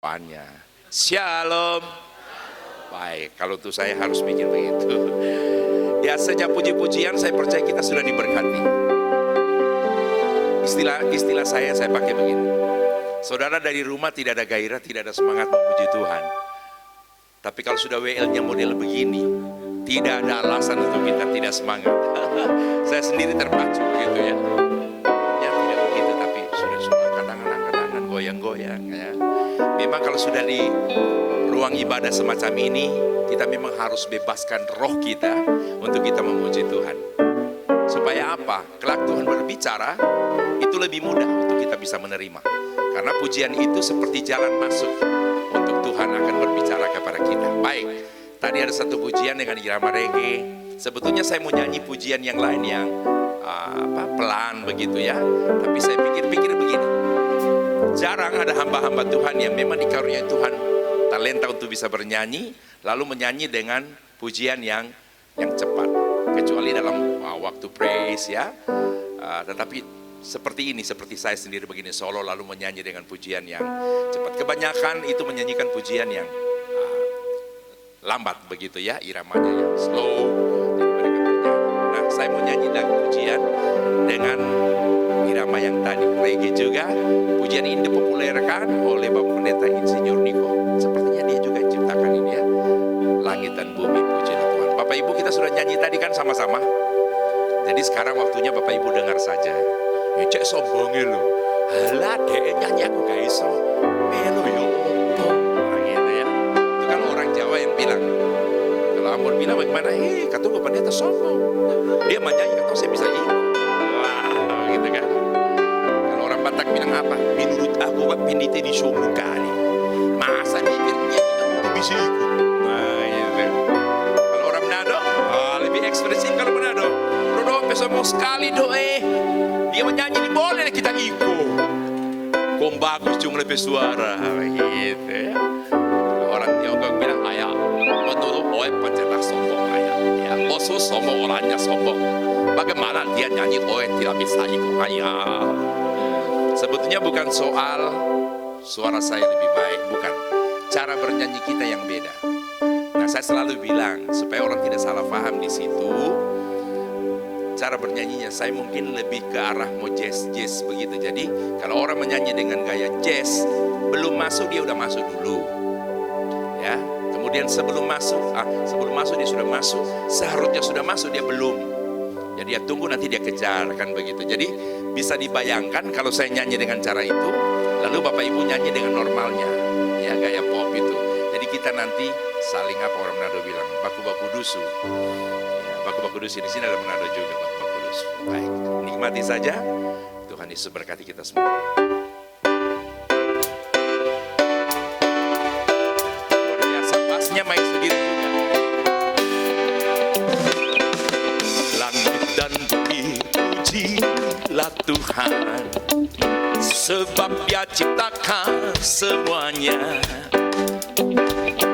Doanya. Shalom. Baik, kalau untuk saya harus bikin begitu. Ya, sejak puji-pujian saya percaya kita sudah diberkati. Istilah saya pakai begini. Saudara dari rumah tidak ada gairah, tidak ada semangat memuji Tuhan. Tapi kalau sudah WL-nya model begini, tidak ada alasan untuk kita tidak semangat. Saya sendiri terpacu gitu ya. Ya tidak begitu, tapi sudah kadang-kadang goyang-goyang ya. Memang kalau sudah di ruang ibadah semacam ini, kita memang harus bebaskan roh kita untuk kita memuji Tuhan. Supaya apa? Kelak Tuhan berbicara, itu lebih mudah untuk kita bisa menerima. Karena pujian itu seperti jalan masuk untuk Tuhan akan berbicara kepada kita. Baik, tadi ada satu pujian dengan irama reggae. Sebetulnya saya mau nyanyi pujian yang lain yang pelan begitu ya. Tapi saya pikir-pikir begini. Jarang ada hamba-hamba Tuhan yang memang dikaruniai Tuhan talenta untuk bisa bernyanyi, lalu menyanyi dengan pujian yang cepat. Kecuali dalam waktu praise ya. Tetapi seperti ini, seperti saya sendiri begini solo lalu menyanyi dengan pujian yang cepat. Kebanyakan itu menyanyikan pujian yang lambat begitu ya, iramanya yang slow. Jadi mereka bernyanyi. Nah, saya mau nyanyi dengan pujian dengan irama yang tadi reggae juga. Pujian ini dipopulerkan oleh Bapak Pendeta Insinyur Niko. Sepertinya dia juga yang ciptakan ini ya. Langit dan bumi pujilah Tuhan. Bapak Ibu kita sudah nyanyi tadi kan sama-sama. Jadi sekarang waktunya Bapak Ibu dengar saja. Cek sombongnya lo. Halah dek nyanyi aku gak iso. Melo yo opo. Gitu ya. Itu kan orang Jawa yang bilang. Kalau Ambon bilang bagaimana? Kata Bapak Pendeta sombong. Dia menyanyi kata saya bisa ikut. Wah gitu kan. Kalau orang Batak bilang apa? Menurut aku Pak Pendeta disombong kali. Masa dia nyanyi aku bisa ikut. Nah gitu. Kalau orang Manado lebih ekspresif kalau Manado. Rodo sombong sekali doe. Dia menyanyi ini boleh kita ikut. Kok bagus cuma lebih suara gitu ya. Orang Tiongkok bilang ayah menurut oe pencetak sombong ayah. Ya, oso sombong orangnya sombong. Bagaimana dia nyanyi oe tidak bisa ikut ayah. Sebetulnya bukan soal suara saya lebih baik, bukan. Cara bernyanyi kita yang beda. Nah, saya selalu bilang supaya orang tidak salah paham di situ. Cara bernyanyinya saya mungkin lebih ke arah mau jazz begitu. Jadi kalau orang menyanyi dengan gaya jazz, belum masuk dia udah masuk dulu. Ya, kemudian sebelum masuk dia sudah masuk, seharusnya sudah masuk dia belum. Jadi dia tunggu nanti dia kejar kan begitu. Jadi bisa dibayangkan kalau saya nyanyi dengan cara itu, lalu Bapak Ibu nyanyi dengan normalnya, ya gaya pop itu. Jadi kita nanti saling apa orang Manado bilang, baku-baku dusu. Ya, baku-baku dusu di sini ada Manado juga baku-baku dusu. Baik, nikmati saja. Tuhan Yesus berkati kita semua. Luar biasa, bassnya main sendiri juga. Langit dan bumi pujilah Tuhan, sebab Dia ciptakan semuanya.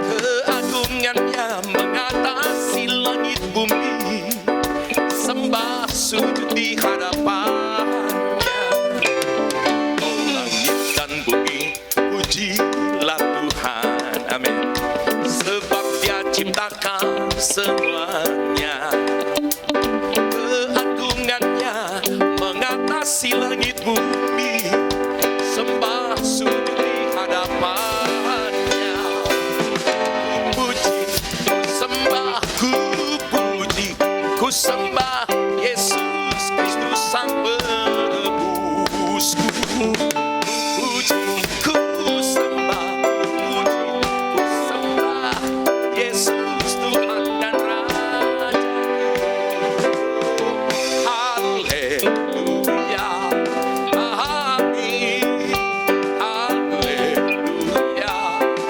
Keagungannya mengatasi langit bumi, sembah sujud di hadapannya. Oh langit dan bumi pujilah Tuhan, amin. Sebab Dia ciptakan semuanya. Keagungannya mengatasi langit bumi, sembah sujud di hadapannya. Puji, ku sembah, ku puji, ku sembah Yesus Kristus Sang Penebusku. Puji, ku sembah, puji, ku sembah Yesus Tuhan dan Raja. Haleluya, amin. Haleluya,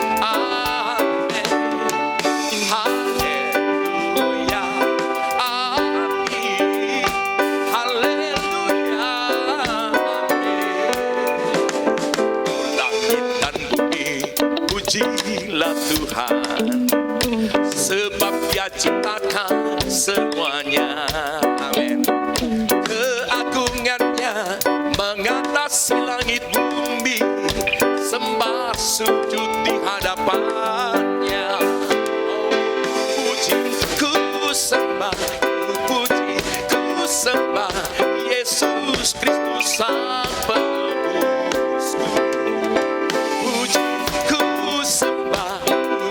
amin. Haleluya, amin. Haleluya, amin. Langit dan bumi pujilah Tuhan, sebab Dia ciptakan semuanya, amin. Keagungannya mengatasi langit bumi, sembah sujud di hadapannya. Puji ku sembah, puji ku sembah Yesus Kristus Sang Penebusku. Puji ku sembah,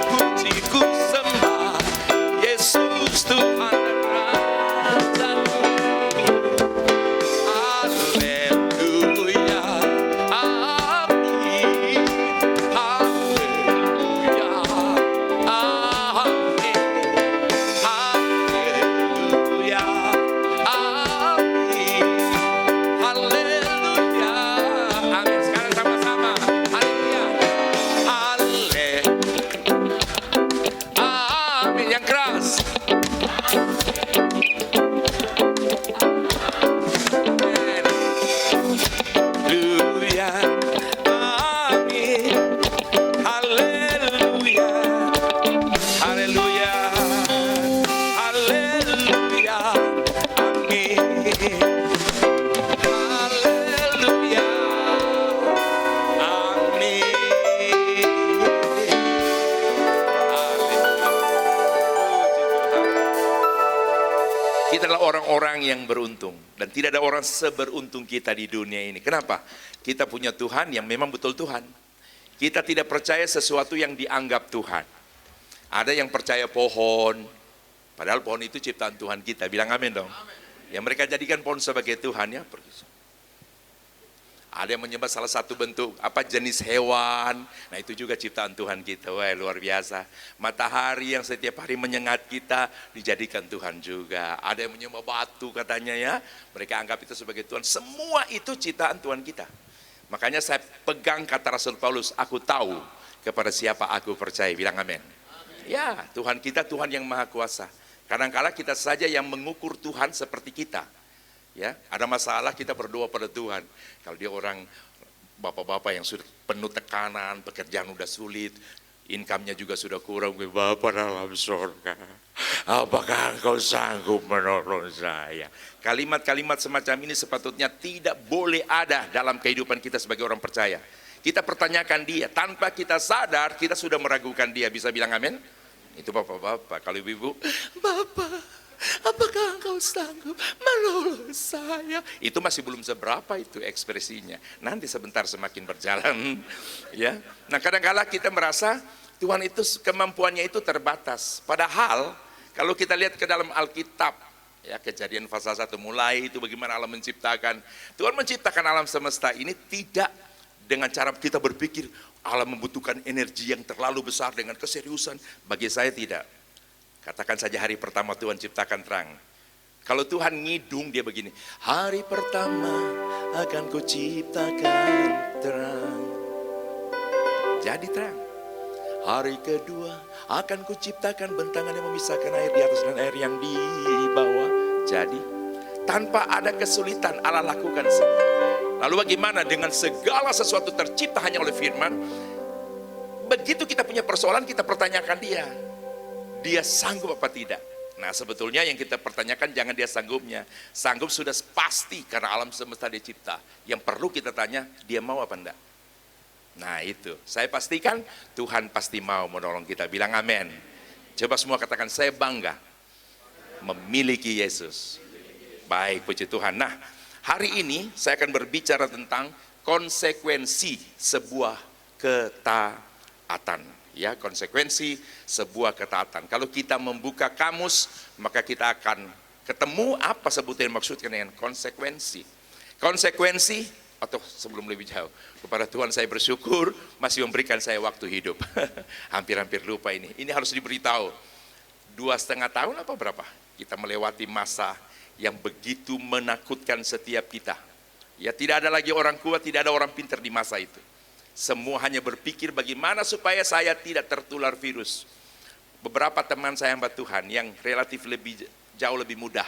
puji ku sembah Yesus Tuhan dan Rajaku. Haleluya, amin. Haleluya, amin. Haleluya, amin. Haleluya, amin. Sekarang sama-sama. Haleluya, amin. Yang keras. Haleluya, amin. Haleluya, haleluya, haleluya, amin. Haleluya, amin. Kita adalah orang-orang yang beruntung dan tidak ada orang seberuntung kita di dunia ini. Kenapa? Kita punya Tuhan yang memang betul Tuhan. Kita tidak percaya sesuatu yang dianggap Tuhan. Ada yang percaya pohon, padahal pohon itu ciptaan Tuhan kita. Bilang amin dong. Yang mereka jadikan pohon sebagai Tuhan ya. Ada yang menyembah salah satu bentuk jenis hewan. Nah itu juga ciptaan Tuhan kita. Wah luar biasa. Matahari yang setiap hari menyengat kita dijadikan Tuhan juga. Ada yang menyembah batu katanya ya. Mereka anggap itu sebagai Tuhan. Semua itu ciptaan Tuhan kita. Makanya saya pegang kata Rasul Paulus, aku tahu kepada siapa aku percaya. Bilang amin. Ya Tuhan kita Tuhan yang maha kuasa. Kadang-kala kita saja yang mengukur Tuhan seperti kita. Ya, ada masalah kita berdoa pada Tuhan. Kalau dia orang bapak-bapak yang sudah penuh tekanan, pekerjaan udah sulit, income-nya juga sudah kurang, Bapa dalam surga, apakah Engkau sanggup menolong saya? Kalimat-kalimat semacam ini sepatutnya tidak boleh ada dalam kehidupan kita sebagai orang percaya. Kita pertanyakan dia, tanpa kita sadar kita sudah meragukan dia. Bisa bilang amin? Itu bapak-bapak. Kalau ibu-ibu, Bapak, apakah Engkau sanggup menolong saya? Itu masih belum seberapa itu ekspresinya. Nanti sebentar semakin berjalan, ya. Nah, kadang-kala kita merasa Tuhan itu kemampuannya itu terbatas. Padahal kalau kita lihat ke dalam Alkitab, ya Kejadian pasal 1 mulai itu bagaimana Allah menciptakan. Tuhan menciptakan alam semesta ini tidak dengan cara kita berpikir Allah membutuhkan energi yang terlalu besar dengan keseriusan. Bagi saya tidak. Katakan saja hari pertama Tuhan ciptakan terang. Kalau Tuhan ngidung dia begini, hari pertama akan ku ciptakan terang, jadi terang. Hari kedua akan ku ciptakan bentangan yang memisahkan air di atas dan air yang di bawah, jadi. Tanpa ada kesulitan Allah lakukan semua. Lalu bagaimana dengan segala sesuatu tercipta hanya oleh firman? Begitu kita punya persoalan, kita pertanyakan dia sanggup apa tidak? Nah sebetulnya yang kita pertanyakan jangan dia sanggupnya. Sanggup sudah pasti karena alam semesta dia cipta. Yang perlu kita tanya, dia mau apa enggak? Nah itu, saya pastikan Tuhan pasti mau menolong kita. Bilang amin. Coba semua katakan, saya bangga memiliki Yesus. Baik, puji Tuhan. Nah hari ini saya akan berbicara tentang konsekuensi sebuah ketaatan. Ya, konsekuensi sebuah ketaatan. Kalau kita membuka kamus, maka kita akan ketemu apa sebutan yang maksudkan dengan konsekuensi. Konsekuensi, atau sebelum lebih jauh, kepada Tuhan saya bersyukur masih memberikan saya waktu hidup. Hampir-hampir lupa ini. Ini harus diberitahu. 2,5 tahun apa berapa? Kita melewati masa yang begitu menakutkan setiap kita. Ya, tidak ada lagi orang kuat, tidak ada orang pintar di masa itu. Semua hanya berpikir bagaimana supaya saya tidak tertular virus. Beberapa teman saya hamba Tuhan yang relatif jauh lebih mudah,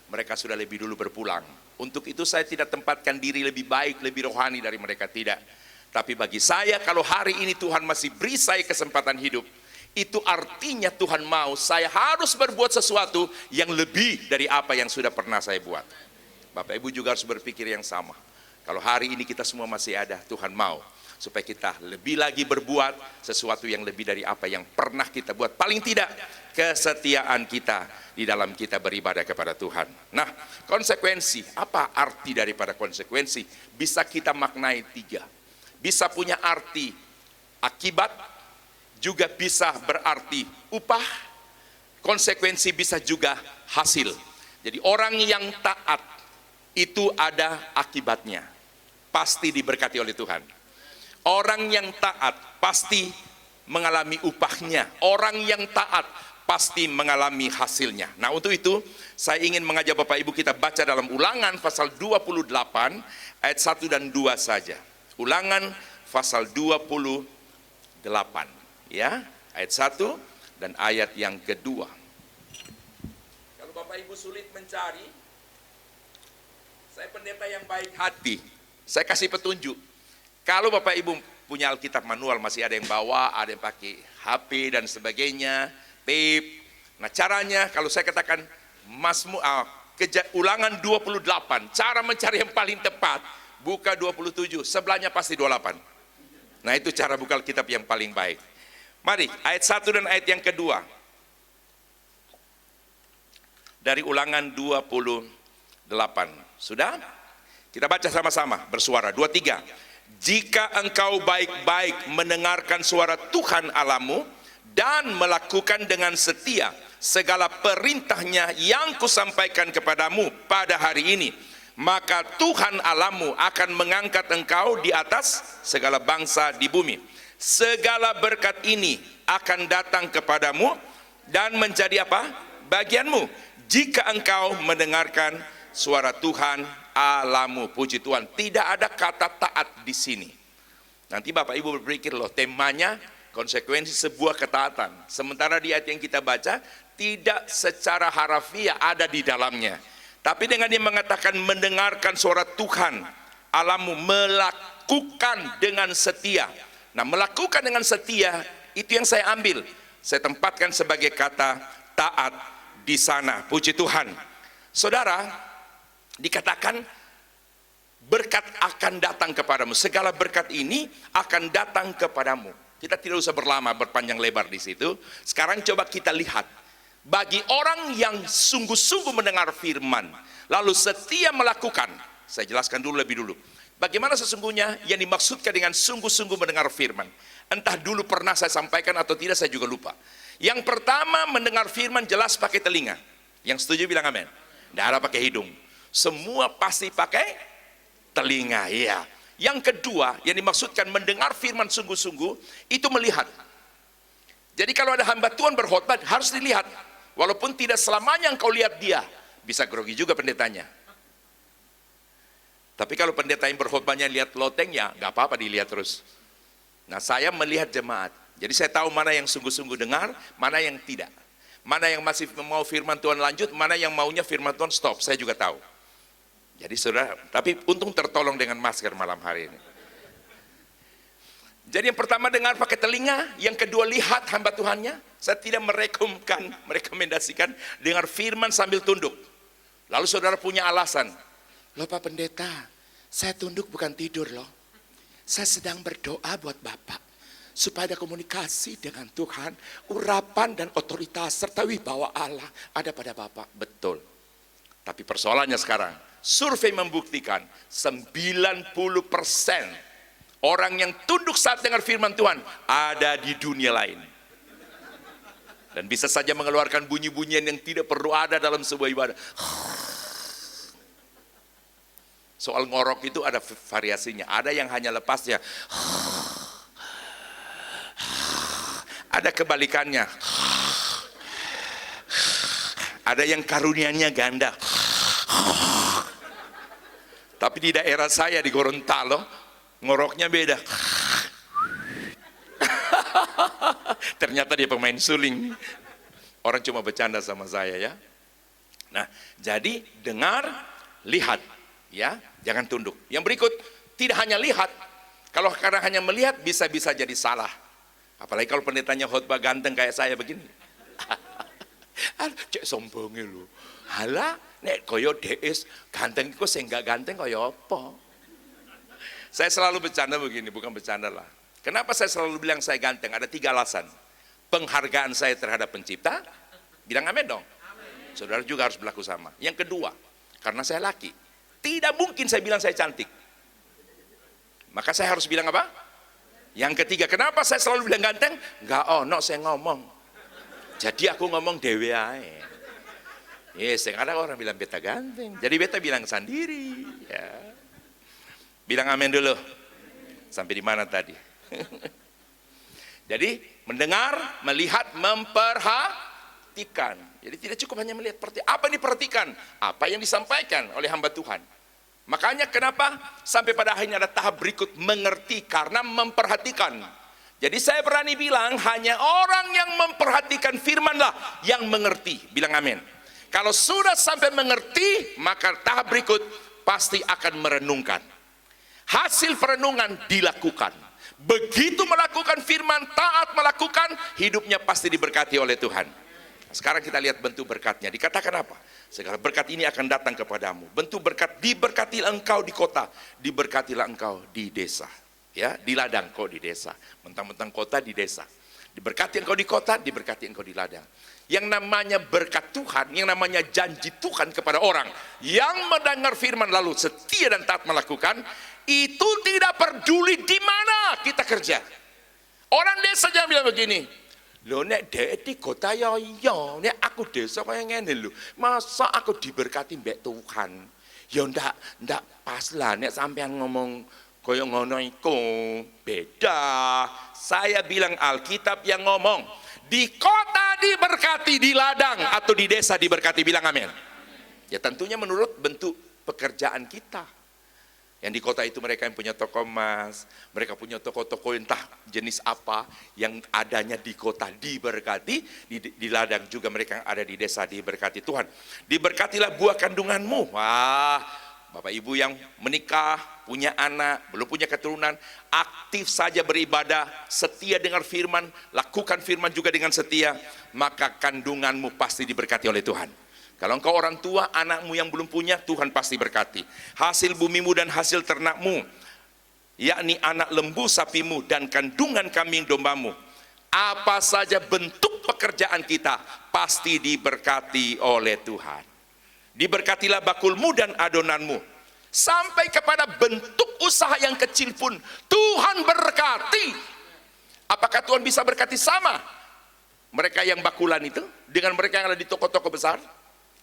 mereka sudah lebih dulu berpulang. Untuk itu saya tidak tempatkan diri lebih baik, lebih rohani dari mereka, tidak. Tapi bagi saya kalau hari ini Tuhan masih beri saya kesempatan hidup, itu artinya Tuhan mau saya harus berbuat sesuatu yang lebih dari apa yang sudah pernah saya buat. Bapak Ibu juga harus berpikir yang sama. Kalau hari ini kita semua masih ada, Tuhan mau supaya kita lebih lagi berbuat sesuatu yang lebih dari apa yang pernah kita buat. Paling tidak kesetiaan kita di dalam kita beribadah kepada Tuhan. Nah, konsekuensi, apa arti daripada konsekuensi? Bisa kita maknai tiga. Bisa punya arti akibat, juga bisa berarti upah, konsekuensi bisa juga hasil. Jadi orang yang taat itu ada akibatnya, pasti diberkati oleh Tuhan. Orang yang taat pasti mengalami upahnya. Orang yang taat pasti mengalami hasilnya. Nah, untuk itu saya ingin mengajak Bapak Ibu kita baca dalam Ulangan pasal 28 ayat 1 dan 2 saja. Ulangan pasal 28 ya, ayat 1 dan ayat yang kedua. Kalau Bapak Ibu sulit mencari, saya pendeta yang baik hati, saya kasih petunjuk. Kalau Bapak Ibu punya Alkitab manual, masih ada yang bawa, ada yang pakai HP dan sebagainya, tape. Nah, caranya kalau saya katakan Ulangan 28, cara mencari yang paling tepat, buka 27, sebelahnya pasti 28. Nah, itu cara buka Alkitab yang paling baik. Mari, ayat 1 dan ayat yang kedua. Dari Ulangan 28. Sudah? Kita baca sama-sama, bersuara. 2, 3. Jika engkau baik-baik mendengarkan suara Tuhan Allahmu dan melakukan dengan setia segala perintahnya yang kusampaikan kepadamu pada hari ini, maka Tuhan Allahmu akan mengangkat engkau di atas segala bangsa di bumi. Segala berkat ini akan datang kepadamu dan menjadi apa? Bagianmu, jika engkau mendengarkan suara Tuhan Allahmu. Puji Tuhan, tidak ada kata taat di sini. Nanti Bapak Ibu berpikir, loh, temanya konsekuensi sebuah ketaatan. Sementara di ayat yang kita baca tidak secara harafiah ada di dalamnya. Tapi dengan dia mengatakan mendengarkan suara Tuhan Allahmu, melakukan dengan setia. Nah, melakukan dengan setia itu yang saya ambil, saya tempatkan sebagai kata taat di sana. Puji Tuhan. Saudara, dikatakan berkat akan datang kepadamu. Segala berkat ini akan datang kepadamu. Kita tidak usah berpanjang lebar di situ. Sekarang coba kita lihat. Bagi orang yang sungguh-sungguh mendengar firman, lalu setia melakukan. Saya jelaskan dulu lebih dulu. Bagaimana sesungguhnya yang dimaksudkan dengan sungguh-sungguh mendengar firman. Entah dulu pernah saya sampaikan atau tidak, saya juga lupa. Yang pertama, mendengar firman jelas pakai telinga. Yang setuju bilang amin. Tidak ada pakai hidung. Semua pasti pakai telinga, ya. Yang kedua, yang dimaksudkan mendengar firman sungguh-sungguh, itu melihat. Jadi kalau ada hamba Tuhan berkhotbah, harus dilihat. Walaupun tidak selamanya engkau lihat dia, bisa grogi juga pendetanya. Tapi kalau pendeta yang berkhotbahnya lihat loteng, ya nggak apa-apa dilihat terus. Nah, saya melihat jemaat. Jadi saya tahu mana yang sungguh-sungguh dengar, mana yang tidak. Mana yang masih mau firman Tuhan lanjut, mana yang maunya firman Tuhan stop, saya juga tahu. Jadi saudara, tapi untung tertolong dengan masker malam hari ini. Jadi yang pertama dengar pakai telinga, yang kedua lihat hamba Tuhannya. Saya tidak merekomendasikan dengar firman sambil tunduk. Lalu saudara punya alasan, loh Pak Pendeta, saya tunduk bukan tidur loh. Saya sedang berdoa buat Bapak, supaya ada komunikasi dengan Tuhan, urapan dan otoritas serta wibawa Allah ada pada Bapak. Betul. Tapi persoalannya sekarang, survei membuktikan 90% orang yang tunduk saat dengar firman Tuhan ada di dunia lain. Dan bisa saja mengeluarkan bunyi-bunyian yang tidak perlu ada dalam sebuah ibadah. Soal ngorok itu ada variasinya. Ada yang hanya lepasnya. Ada kebalikannya. Ada yang karunianya ganda. Tapi di daerah saya di Gorontalo, ngoroknya beda. Ternyata dia pemain suling. Orang cuma bercanda sama saya ya. Nah, jadi dengar, lihat, ya, jangan tunduk. Yang berikut, tidak hanya lihat. Kalau karena hanya melihat bisa-bisa jadi salah. Apalagi kalau pendetanya khotbah ganteng kayak saya begini. Cek sombongnya lu. Halah, nek koyo DS ganteng kok sing gak ganteng koyo apa? Saya selalu bercanda begini, bukan bercanda lah. Kenapa saya selalu bilang saya ganteng? Ada 3 alasan. Penghargaan saya terhadap pencipta, bilang amin dong. Saudara juga harus berlaku sama. Yang kedua, karena saya laki, tidak mungkin saya bilang saya cantik. Maka saya harus bilang apa? Yang ketiga, kenapa saya selalu bilang ganteng? Enggak ono saya ngomong. Jadi aku ngomong dewe ae. Yes, ada orang bilang beta ganteng. Jadi beta bilang sendiri. Ya. Bilang amin dulu. Sampai di mana tadi? Jadi mendengar, melihat, memperhatikan. Jadi tidak cukup hanya melihat, apa yang diperhatikan, apa yang disampaikan oleh hamba Tuhan. Makanya kenapa sampai pada akhirnya ada tahap berikut, mengerti karena memperhatikan. Jadi saya berani bilang hanya orang yang memperhatikan firman-lah yang mengerti. Bilang amin. Kalau sudah sampai mengerti, maka tahap berikut pasti akan merenungkan. Hasil perenungan dilakukan. Begitu melakukan firman, taat melakukan, hidupnya pasti diberkati oleh Tuhan. Sekarang kita lihat bentuk berkatnya. Dikatakan apa? Segala berkat ini akan datang kepadamu. Bentuk berkat, diberkatilah engkau di kota, diberkatilah engkau di desa. Ya, di ladang kau di desa. Mentang-mentang kota di desa. Diberkati engkau di kota, diberkati engkau di ladang. Yang namanya berkat Tuhan, yang namanya janji Tuhan kepada orang yang mendengar firman lalu setia dan taat melakukan, itu tidak peduli di mana kita kerja. Orang desa jangan bilang begini, loh nek dek di kota ya iya, nek aku desa kaya ngene lho. Masa aku diberkati mbek Tuhan? Ya ndak pas lah nek sampean ngomong kaya ngono iku. Beda. Saya bilang Alkitab yang ngomong, di kota diberkati, di ladang atau di desa diberkati, bilang amin. Ya tentunya menurut bentuk pekerjaan kita. Yang di kota itu mereka yang punya toko emas, mereka punya toko-toko entah jenis apa yang adanya di kota diberkati, di ladang juga mereka yang ada di desa diberkati Tuhan. Diberkatilah buah kandunganmu. Wah, Bapak Ibu yang menikah, punya anak, belum punya keturunan, aktif saja beribadah, setia dengar firman, lakukan firman juga dengan setia, maka kandunganmu pasti diberkati oleh Tuhan. Kalau engkau orang tua, anakmu yang belum punya, Tuhan pasti berkati. Hasil bumimu dan hasil ternakmu, yakni anak lembu sapimu dan kandungan kambing dombamu, apa saja bentuk pekerjaan kita, pasti diberkati oleh Tuhan. Diberkatilah bakulmu dan adonanmu. Sampai kepada bentuk usaha yang kecil pun, Tuhan berkati. Apakah Tuhan bisa berkati sama mereka yang bakulan itu, dengan mereka yang ada di toko-toko besar?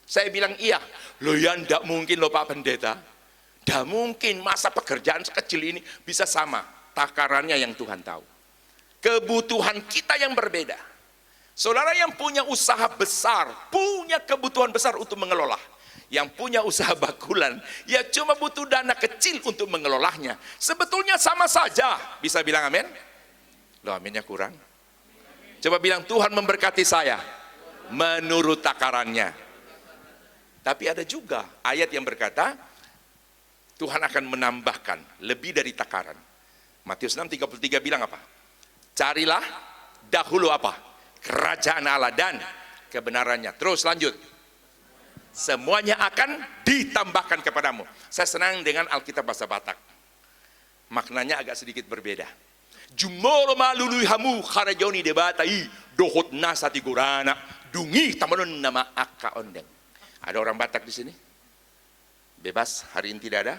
Saya bilang iya. Loh ya enggak mungkin loh Pak Pendeta. Enggak mungkin, masa pekerjaan sekecil ini bisa sama. Takarannya yang Tuhan tahu. Kebutuhan kita yang berbeda. Saudara yang punya usaha besar, punya kebutuhan besar untuk mengelola. Yang punya usaha bakulan, ya cuma butuh dana kecil untuk mengelolanya. Sebetulnya sama saja. Bisa bilang amin? Loh aminnya kurang. Coba bilang, Tuhan memberkati saya menurut takarannya. Tapi ada juga ayat yang berkata, Tuhan akan menambahkan lebih dari takaran. Matius 6:33 bilang apa? Carilah dahulu apa? Kerajaan Allah dan kebenarannya. Terus lanjut. Semuanya akan ditambahkan kepadamu. Saya senang dengan Alkitab bahasa Batak. Maknanya agak sedikit berbeda. Jumoro malului hamu kharajoni debatai dohot nasati gurana dungi tamanun nama akka ondeng. Ada orang Batak di sini? Bebas, hari ini tidak ada?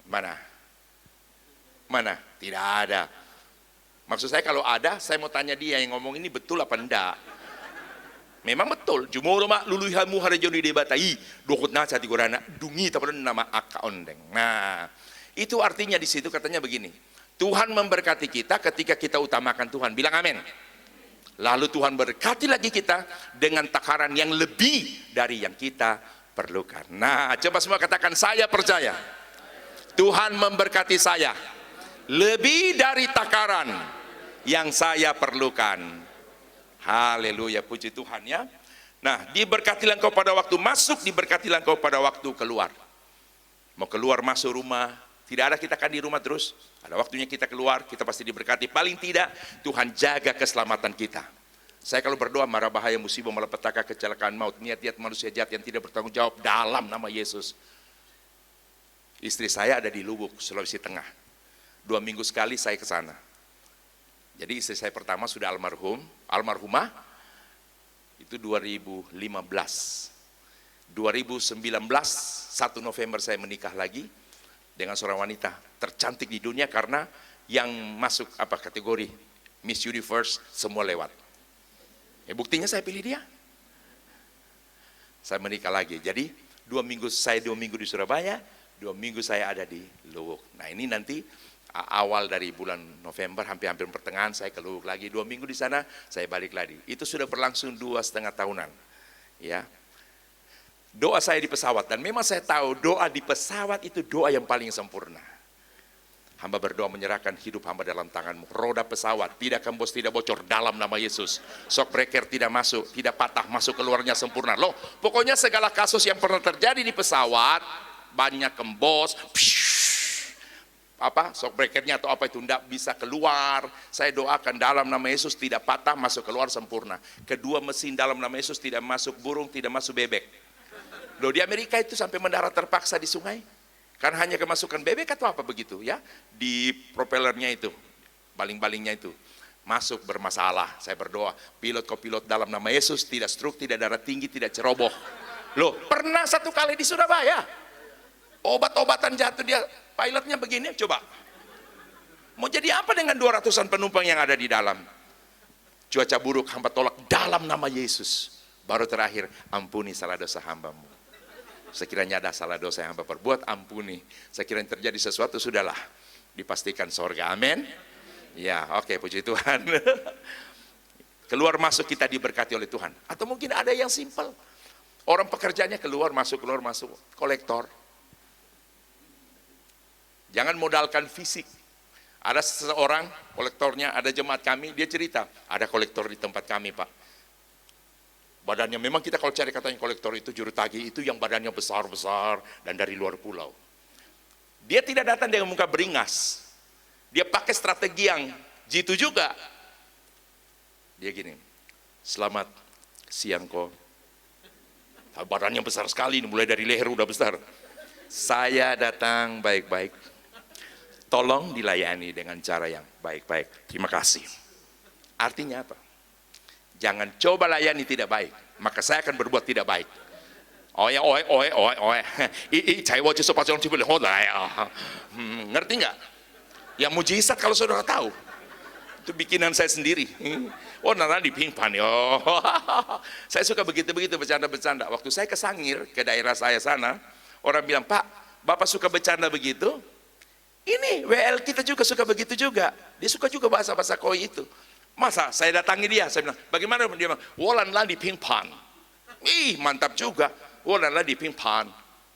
Mana? Mana? Tidak ada. Maksud saya kalau ada, saya mau tanya dia yang ngomong ini betul apa enggak? Memang betul. Jumoro mak luluhamu harajoni debatai dohot nasati gurana dungi tamanun nama akka ondeng. Nah, itu artinya di situ katanya begini. Tuhan memberkati kita ketika kita utamakan Tuhan. Bilang amin. Lalu Tuhan berkati lagi kita dengan takaran yang lebih dari yang kita perlukan. Nah, coba semua katakan, saya percaya Tuhan memberkati saya lebih dari takaran yang saya perlukan. Haleluya, puji Tuhan ya. Nah, diberkatilah engkau pada waktu masuk, diberkatilah engkau pada waktu keluar. Mau keluar masuk rumah, tidak ada kita akan di rumah terus. Ada waktunya kita keluar, kita pasti diberkati. Paling tidak, Tuhan jaga keselamatan kita. Saya kalau berdoa, mara bahaya musibah malapetaka kecelakaan maut, niat-niat manusia jahat yang tidak bertanggung jawab dalam nama Yesus. Istri saya ada di Lubuk, Sulawesi Tengah. 2 minggu sekali saya ke sana. Jadi istri saya pertama sudah almarhumah, itu 2015. 2019, 1 November saya menikah lagi dengan seorang wanita tercantik di dunia, karena yang masuk kategori Miss Universe semua lewat. Buktinya saya pilih dia. Saya menikah lagi. Jadi 2 minggu di Surabaya, 2 minggu saya ada di Luwuk. Nah ini nanti awal dari bulan November, hampir pertengahan saya ke Luwuk lagi. 2 minggu di sana, saya balik lagi. Itu sudah berlangsung 2,5 tahunan. Ya, doa saya di pesawat, dan memang saya tahu doa di pesawat itu doa yang paling sempurna. Hamba berdoa menyerahkan hidup hamba dalam tanganmu. Roda pesawat tidak kembos, tidak bocor, dalam nama Yesus. Shock breaker tidak masuk, tidak patah, masuk keluarnya sempurna. Loh, pokoknya segala kasus yang pernah terjadi di pesawat, banyak kembos, shock breakernya atau apa itu tidak bisa keluar. Saya doakan dalam nama Yesus tidak patah, masuk keluar sempurna. Kedua mesin dalam nama Yesus tidak masuk burung, tidak masuk bebek. Loh, di Amerika itu sampai mendarat terpaksa di sungai. Karena hanya kemasukan bebek atau apa begitu ya, di propellernya itu, baling-balingnya itu masuk bermasalah. Saya berdoa, pilot dalam nama Yesus tidak stroke, tidak darah tinggi, tidak ceroboh. Loh, pernah 1 kali di Surabaya, obat-obatan jatuh, dia pilotnya begini, coba. Mau jadi apa dengan 200-an penumpang yang ada di dalam? Cuaca buruk, hamba tolak dalam nama Yesus. Baru terakhir, ampuni salah dosa hambamu. Sekiranya ada salah dosa yang hamba perbuat, ampuni. Sekiranya terjadi sesuatu, sudahlah, dipastikan sorga. Amin. Ya, oke, puji Tuhan. Keluar masuk kita diberkati oleh Tuhan. Atau mungkin ada yang simpel, orang pekerjaannya keluar masuk, kolektor. Jangan modalkan fisik. Ada seseorang kolektornya, ada jemaat kami, dia cerita, ada kolektor di tempat kami, Pak. Badannya, memang kita kalau cari katanya kolektor itu juru tagih, itu yang badannya besar-besar dan dari luar pulau. Dia tidak datang dengan muka beringas. Dia pakai strategi yang jitu juga. Dia gini, selamat siang kok. Badannya besar sekali, mulai dari leher udah besar. Saya datang baik-baik. Tolong dilayani dengan cara yang baik-baik. Terima kasih. Artinya apa? Jangan coba layani tidak baik, maka saya akan berbuat tidak baik. Ngerti nggak? Yang mujizat kalau saudara tahu, itu bikinan saya sendiri. Nanti di pingpan yo. Saya suka begitu-begitu, bercanda-bercanda. Waktu saya ke Sangir, ke daerah saya sana, orang bilang, Pak, Bapak suka bercanda begitu? Ini WL kita juga suka begitu juga. Dia suka juga bahasa-bahasa koi itu. Masa saya datangi dia, saya bilang, bagaimana? Dia bilang, wolanlah di pingpan. Ih, mantap juga. Wolanlah di pingpan.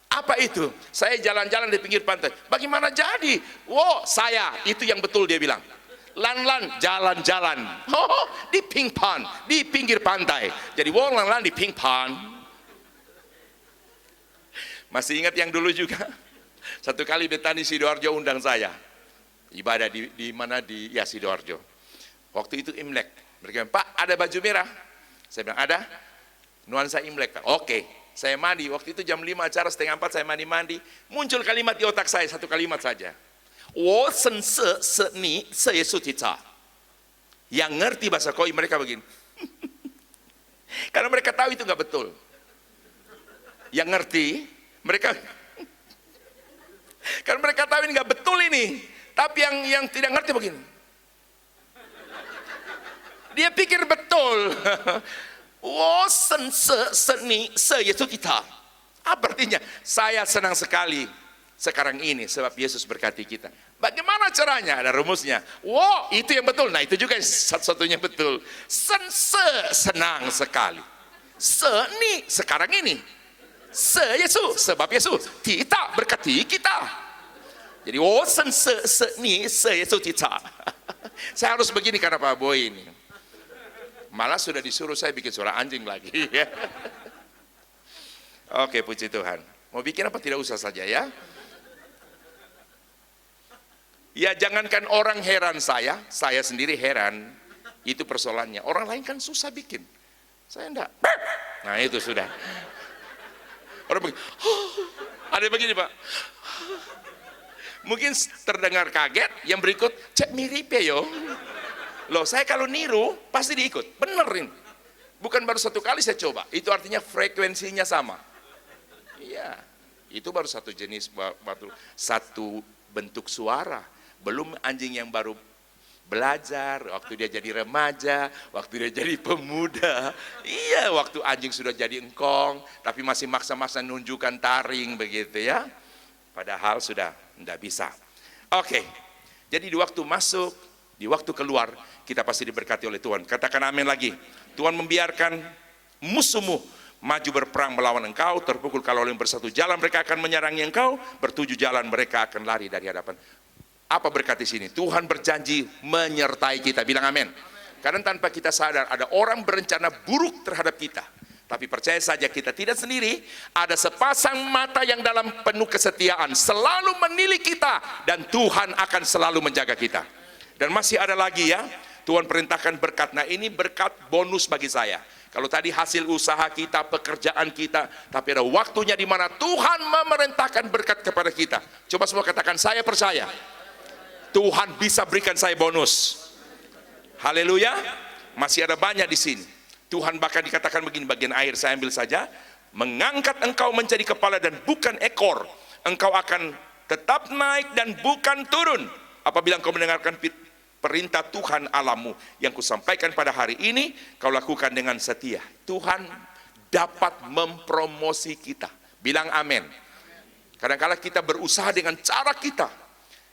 Apa itu? Saya jalan-jalan di pinggir pantai. Bagaimana jadi? Saya, itu yang betul dia bilang. Lan jalan-jalan. Di pingpan, di pinggir pantai. Jadi wolanlah di pingpan. Masih ingat yang dulu juga? Satu kali Betani Sidoarjo undang saya. Ibadah di mana, di Sidoarjo. Waktu itu Imlek, mereka bilang, Pak ada baju merah? Saya bilang, ada. Nuansa Imlek, Pak. Oke, saya mandi. Waktu itu jam 5 acara, 3:30 saya mandi. Muncul kalimat di otak saya, satu kalimat saja. Yang ngerti bahasa koi mereka begini. Karena mereka tahu itu nggak betul. Yang ngerti, mereka karena mereka tahu ini nggak betul ini. Tapi yang tidak ngerti begini. Dia pikir betul. Apa artinya? Saya senang sekali sekarang ini sebab Yesus berkati kita. Bagaimana caranya? Ada rumusnya. Itu yang betul. Nah, itu juga satu-satunya betul. Senang sekali. Sekarang ini. Yesus, sebab Yesus kita berkati kita. Jadi Yesus kita. Saya harus begini karena Pak Boy ini. Malah sudah disuruh saya bikin suara anjing lagi. Oke, puji Tuhan. Mau bikin apa tidak usah saja ya. Ya jangankan orang heran saya sendiri heran. Itu persoalannya. Orang lain kan susah bikin. Saya enggak. Nah itu sudah. Orang begini, ada begini Pak. Mungkin terdengar kaget, yang berikut, cek mirip ya yo. Loh, saya kalau niru, pasti diikut. Bener ini. Bukan baru satu kali saya coba. Itu artinya frekuensinya sama. Iya, itu baru satu jenis, satu bentuk suara. Belum anjing yang baru belajar, waktu dia jadi remaja, waktu dia jadi pemuda. Iya, waktu anjing sudah jadi engkong, tapi masih maksa-maksa nunjukkan taring begitu ya. Padahal sudah tidak bisa. Oke, jadi di waktu masuk, di waktu keluar, kita pasti diberkati oleh Tuhan. Katakan amin lagi. Tuhan membiarkan musuhmu maju berperang melawan engkau, terpukul kalau yang bersatu jalan mereka akan menyerangi engkau, bertujuh jalan mereka akan lari dari hadapan. Apa berkat di sini? Tuhan berjanji menyertai kita. Bilang amin. Karena tanpa kita sadar ada orang berencana buruk terhadap kita. Tapi percaya saja kita tidak sendiri, ada sepasang mata yang dalam penuh kesetiaan selalu menilik kita, dan Tuhan akan selalu menjaga kita. Dan masih ada lagi ya, Tuhan perintahkan berkat. Nah ini berkat bonus bagi saya. Kalau tadi hasil usaha kita, pekerjaan kita, tapi ada waktunya di mana Tuhan memerintahkan berkat kepada kita. Coba semua katakan, saya percaya Tuhan bisa berikan saya bonus. Haleluya. Masih ada banyak di sini. Tuhan bahkan dikatakan begini, bagian akhir saya ambil saja, mengangkat engkau menjadi kepala dan bukan ekor, engkau akan tetap naik dan bukan turun apabila engkau mendengarkan perintah Tuhan Allahmu yang kusampaikan pada hari ini, kau lakukan dengan setia. Tuhan dapat mempromosi kita. Bilang amin. Kadang-kadang kita berusaha dengan cara kita,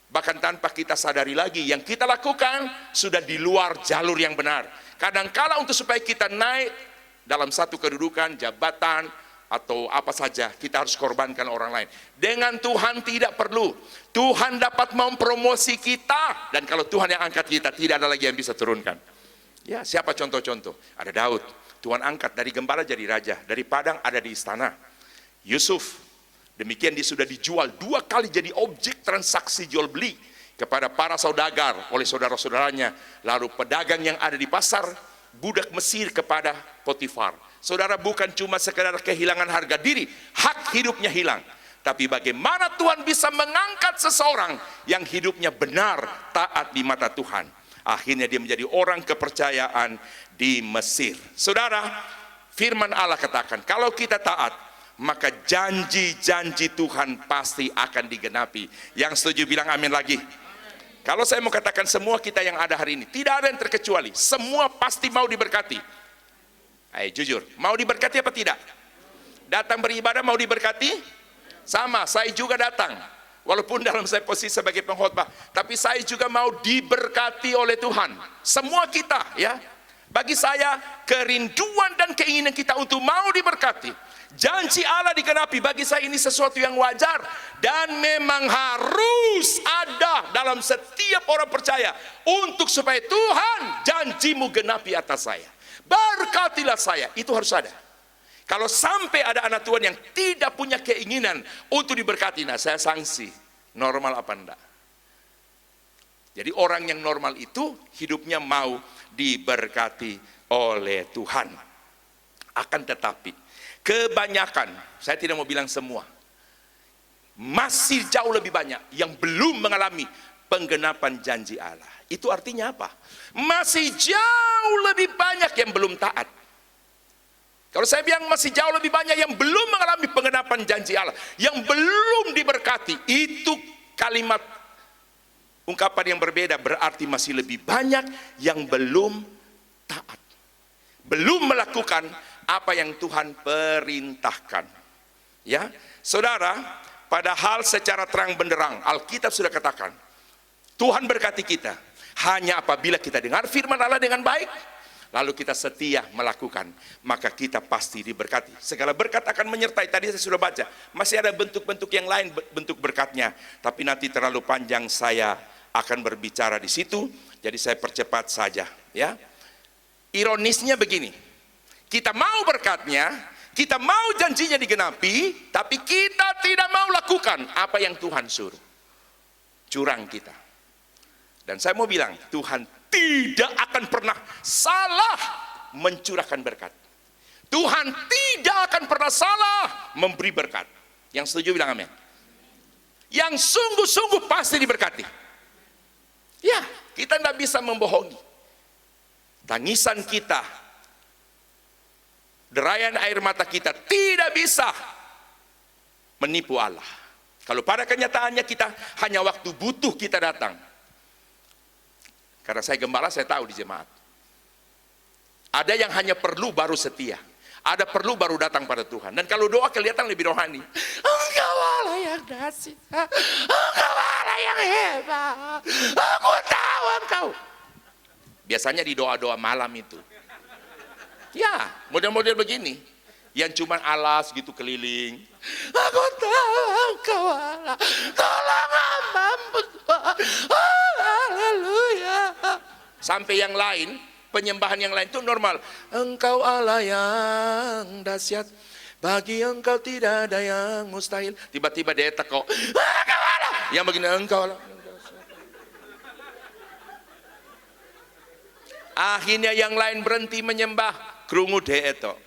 bahkan tanpa kita sadari lagi yang kita lakukan sudah di luar jalur yang benar. Kadang-kala untuk supaya kita naik dalam satu kedudukan, jabatan, atau apa saja, kita harus korbankan orang lain. Dengan Tuhan tidak perlu. Tuhan dapat mempromosi kita, dan kalau Tuhan yang angkat kita, tidak ada lagi yang bisa turunkan. Ya, siapa contoh-contoh? Ada Daud, Tuhan angkat dari gembala jadi raja, dari padang ada di istana. Yusuf, demikian dia sudah dijual 2 kali jadi objek transaksi jual beli kepada para saudagar oleh saudara-saudaranya, lalu pedagang yang ada di pasar, budak Mesir kepada Potifar. Saudara, bukan cuma sekedar kehilangan harga diri, hak hidupnya hilang, tapi bagaimana Tuhan bisa mengangkat seseorang yang hidupnya benar, taat di mata Tuhan. Akhirnya dia menjadi orang kepercayaan di Mesir. Saudara, firman Allah katakan, kalau kita taat, maka janji-janji Tuhan pasti akan digenapi. Yang setuju bilang amin lagi. Kalau saya mau katakan semua kita yang ada hari ini, tidak ada yang terkecuali, semua pasti mau diberkati. Ayo jujur, mau diberkati apa tidak? Datang beribadah mau diberkati? Sama, saya juga datang. Walaupun dalam saya posisi sebagai pengkhotbah, tapi saya juga mau diberkati oleh Tuhan. Semua kita ya. Bagi saya kerinduan dan keinginan kita untuk mau diberkati. Janji Allah digenapi, bagi saya ini sesuatu yang wajar dan memang harus ada dalam setiap orang percaya, untuk supaya Tuhan janjimu genapi atas saya, berkatilah saya, itu harus ada. Kalau sampai ada anak Tuhan yang tidak punya keinginan untuk diberkati, nah saya sanksi, normal apa enggak? Jadi orang yang normal itu hidupnya mau diberkati oleh Tuhan. Akan tetapi kebanyakan, saya tidak mau bilang semua, masih jauh lebih banyak yang belum mengalami penggenapan janji Allah. Itu artinya apa? Masih jauh lebih banyak yang belum taat. Kalau saya bilang masih jauh lebih banyak yang belum mengalami penggenapan janji Allah, yang belum diberkati, itu kalimat ungkapan yang berbeda, berarti masih lebih banyak yang belum taat, belum melakukan apa yang Tuhan perintahkan. Ya, saudara, padahal secara terang benderang Alkitab sudah katakan, Tuhan berkati kita hanya apabila kita dengar firman Allah dengan baik, lalu kita setia melakukan, maka kita pasti diberkati. Segala berkat akan menyertai. Tadi saya sudah baca, masih ada bentuk-bentuk yang lain bentuk berkatnya, tapi nanti terlalu panjang saya akan berbicara di situ, jadi saya percepat saja. Ya, ironisnya begini, kita mau berkatnya, kita mau janjinya digenapi, tapi kita tidak mau lakukan apa yang Tuhan suruh. Curang kita. Dan saya mau bilang, Tuhan tidak akan pernah salah mencurahkan berkat. Tuhan tidak akan pernah salah memberi berkat. Yang setuju bilang amin. yang sungguh-sungguh pasti diberkati. Ya, kita tidak bisa membohongi. Tangisan kita, derayan air mata kita tidak bisa menipu Allah. Kalau pada kenyataannya kita hanya waktu butuh kita datang. Karena saya gembala, saya tahu di jemaat. Ada yang hanya perlu baru setia. Ada perlu baru datang pada Tuhan. Dan kalau doa kelihatan lebih rohani. Engkau Allah yang dahsyat. Engkau Allah yang hebat. Aku tahu engkau. Biasanya di doa-doa malam itu. Ya, model-model begini. Yang cuma alas gitu keliling. Aku tahu engkau Allah. Tolong hambamu Tuhan. Haleluya. Sampai yang lain, penyembahan yang lain itu normal. Engkau Allah yang dahsyat, bagi engkau tidak ada yang mustahil. Tiba-tiba dia teko, engkau Allah. Yang begini, engkau Allah. Akhirnya yang lain berhenti menyembah, krungu deeto.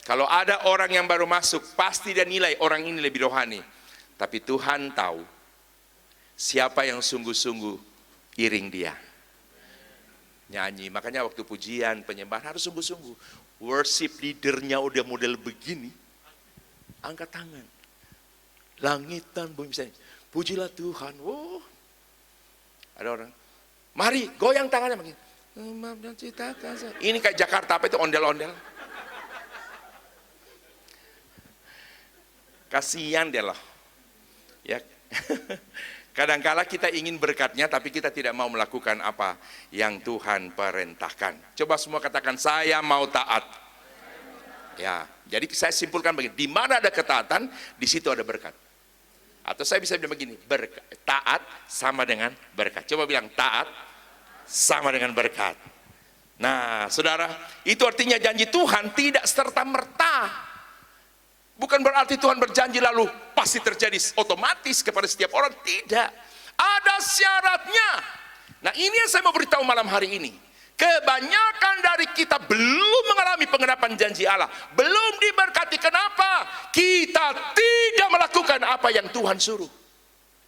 Kalau ada orang yang baru masuk, pasti dia nilai orang ini lebih rohani. Tapi Tuhan tahu siapa yang sungguh-sungguh iring dia. Nyanyi, makanya waktu pujian, penyembahan harus sungguh-sungguh. Worship leadernya udah model begini, angkat tangan. Langitan, bumi misalnya, pujilah Tuhan. Wow. Ada orang, mari goyang tangannya begini. Ini kayak Jakarta, apa itu ondel-ondel. Kasihan dia loh. Ya. Kadangkala kita ingin berkatnya, tapi kita tidak mau melakukan apa yang Tuhan perintahkan. Coba semua katakan, saya mau taat. Ya, jadi saya simpulkan begini, di mana ada ketaatan, di situ ada berkat. Atau saya bisa bilang begini, taat sama dengan berkat. Coba bilang, taat sama dengan berkat. Nah, saudara, itu artinya janji Tuhan tidak serta-merta. Bukan berarti Tuhan berjanji lalu pasti terjadi otomatis kepada setiap orang. Tidak. Ada syaratnya. Nah, ini yang saya mau beritahu malam hari ini. Kebanyakan dari kita belum mengalami pengenapan janji Allah. Belum diberkati. Kenapa? Kita tidak melakukan apa yang Tuhan suruh.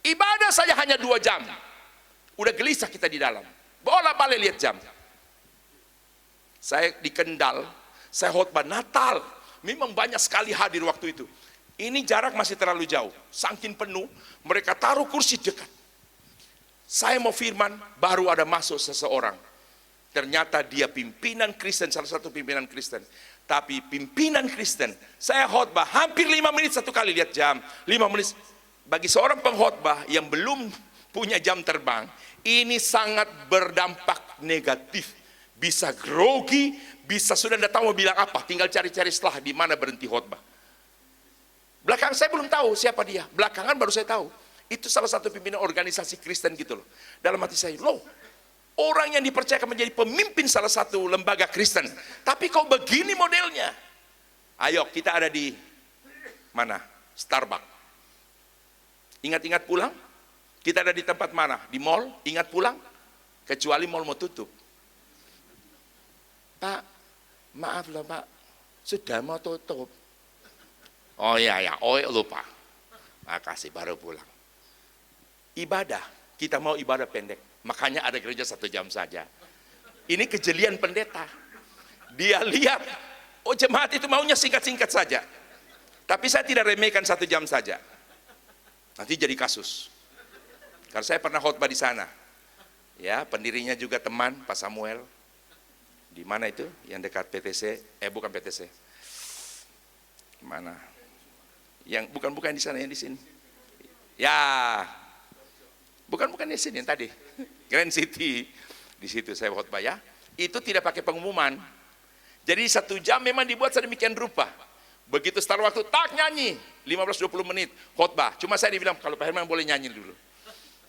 Ibadah saja hanya 2 jam. Udah gelisah kita di dalam. Bolak-balik lihat jam. Saya di Kendal, saya khotbah Natal. Memang banyak sekali hadir waktu itu. Ini jarak masih terlalu jauh. Saking penuh, mereka taruh kursi dekat. Saya mau firman, baru ada masuk seseorang. Ternyata dia pimpinan Kristen, salah satu pimpinan Kristen. Tapi pimpinan Kristen, saya khotbah hampir 5 menit satu kali, lihat jam. 5 menit. Bagi seorang pengkhotbah yang belum punya jam terbang, ini sangat berdampak negatif. Bisa grogi, bisa sudah tidak tahu mau bilang apa, tinggal cari-cari setelah di mana berhenti khotbah. Belakang saya belum tahu siapa dia, belakangan baru saya tahu. Itu salah satu pimpinan organisasi Kristen gitu loh. Dalam hati saya, loh, orang yang dipercayakan menjadi pemimpin salah satu lembaga Kristen, tapi kok begini modelnya? Ayo, kita ada di mana? Starbucks. Ingat-ingat pulang? Kita ada di tempat mana? Di mall, ingat pulang? Kecuali mall mau tutup. Pak, maaf loh Pak, sudah mau tutup. Oh iya, oh lupa. Makasih, baru pulang. Ibadah, kita mau ibadah pendek. Makanya ada gereja 1 jam saja. Ini kejelian pendeta. Dia lihat, oh jemaat itu maunya singkat-singkat saja. Tapi saya tidak remehkan 1 jam saja. Nanti jadi kasus. Karena saya pernah khotbah di sana. Ya, pendirinya juga teman, Pak Samuel. Di mana itu? Yang dekat PTC, bukan PTC. Mana? Yang bukan di sana, yang di sini. Ya. Bukan di sini yang tadi. Grand City. Di situ saya khotbah ya. Itu tidak pakai pengumuman. Jadi 1 jam memang dibuat sedemikian rupa. Begitu start waktu, tak nyanyi. 15-20 menit khotbah. Cuma saya dibilang, kalau Pak Herman boleh nyanyi dulu.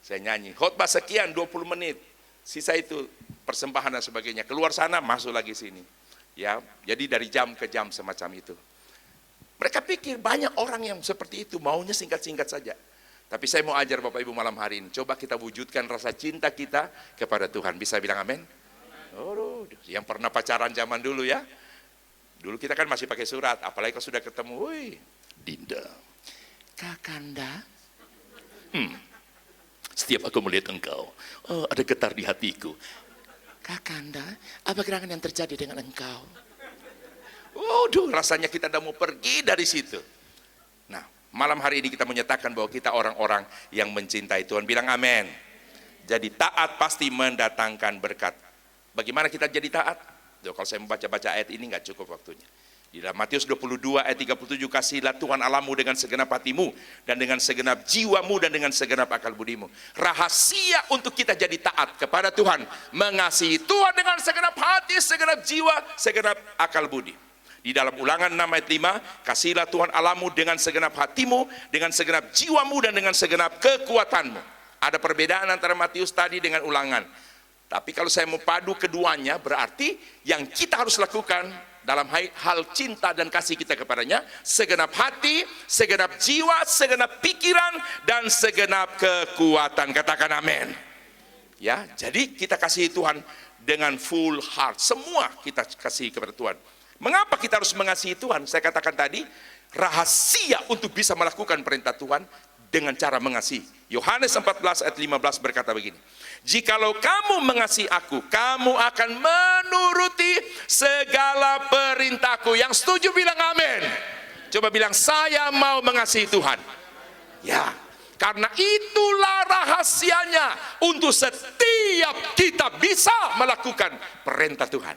Saya nyanyi. Khotbah sekian, 20 menit. Sisa itu persembahan dan sebagainya. Keluar sana, masuk lagi sini. Ya, jadi dari jam ke jam semacam itu. Mereka pikir banyak orang yang seperti itu, maunya singkat-singkat saja. Tapi saya mau ajar Bapak Ibu malam hari ini, coba kita wujudkan rasa cinta kita kepada Tuhan. Bisa bilang amin? Oh, yang pernah pacaran zaman dulu ya. Dulu kita kan masih pakai surat, apalagi kalau sudah ketemu, woi, Dinda. Kakanda, setiap aku melihat engkau, ada getar di hatiku. Kakanda, apa gerangan yang terjadi dengan engkau? Waduh, rasanya kita udah mau pergi dari situ. Nah, malam hari ini kita menyatakan bahwa kita orang-orang yang mencintai Tuhan. Bilang amin. Jadi taat pasti mendatangkan berkat. Bagaimana kita jadi taat? Kalau saya membaca-baca ayat ini nggak cukup waktunya. Di dalam Matius 22 ayat 37, kasihlah Tuhan Allahmu dengan segenap hatimu, dan dengan segenap jiwamu, dan dengan segenap akal budimu. Rahasia untuk kita jadi taat kepada Tuhan, mengasihi Tuhan dengan segenap hati, segenap jiwa, segenap akal budi. Di dalam Ulangan 6 ayat 5, kasihlah Tuhan Allahmu dengan segenap hatimu, dengan segenap jiwamu, dan dengan segenap kekuatanmu. Ada perbedaan antara Matius tadi dengan Ulangan. Tapi kalau saya mau padu keduanya, berarti yang kita harus lakukan dalam hal cinta dan kasih kita kepadanya, segenap hati, segenap jiwa, segenap pikiran, dan segenap kekuatan. Katakan amin. Ya, jadi kita kasih Tuhan dengan full heart. Semua kita kasih kepada Tuhan. Mengapa kita harus mengasihi Tuhan? Saya katakan tadi, rahasia untuk bisa melakukan perintah Tuhan dengan cara mengasihi. Yohanes 14 ayat 15 berkata begini, jikalau kamu mengasihi aku, kamu akan menuruti segala perintahku. Yang setuju bilang amin. Coba bilang, saya mau mengasihi Tuhan. Ya, karena itulah rahasianya untuk setiap kita bisa melakukan perintah Tuhan.